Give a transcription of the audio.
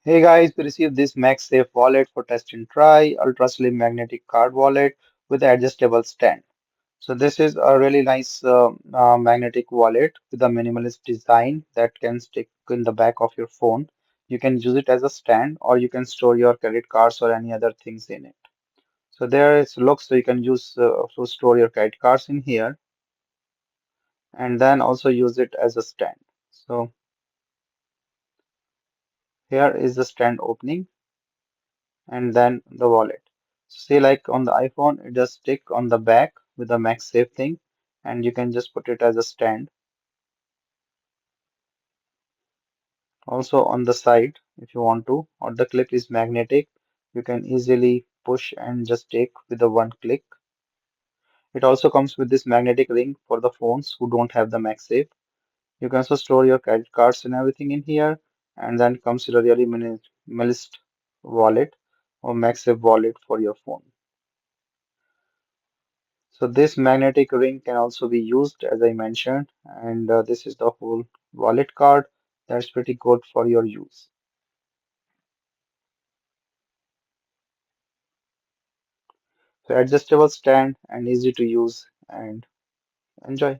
Hey guys, we received this Magsafe wallet for test and try, ultra slim magnetic card wallet with adjustable stand. So this is a really nice magnetic wallet with a minimalist design that can stick in the back of your phone. You can use it as a stand or you can store your credit cards or any other things in it. So there is looks so you can use to store your credit cards in here and then also use it as a stand. So here is the stand opening and then the wallet. Say like on the iPhone, it just stick on the back with the MagSafe thing, and you can just put it as a stand. Also on the side, if you want to, or the clip is magnetic, you can easily push and just take with the one click. It also comes with this magnetic ring for the phones who don't have the MagSafe. You can also store your credit cards and everything in here, and then comes with a really minimalist wallet or MagSafe wallet for your phone. So this magnetic ring can also be used as I mentioned, and this is the whole wallet card that's pretty good for your use. So adjustable stand and easy to use and enjoy.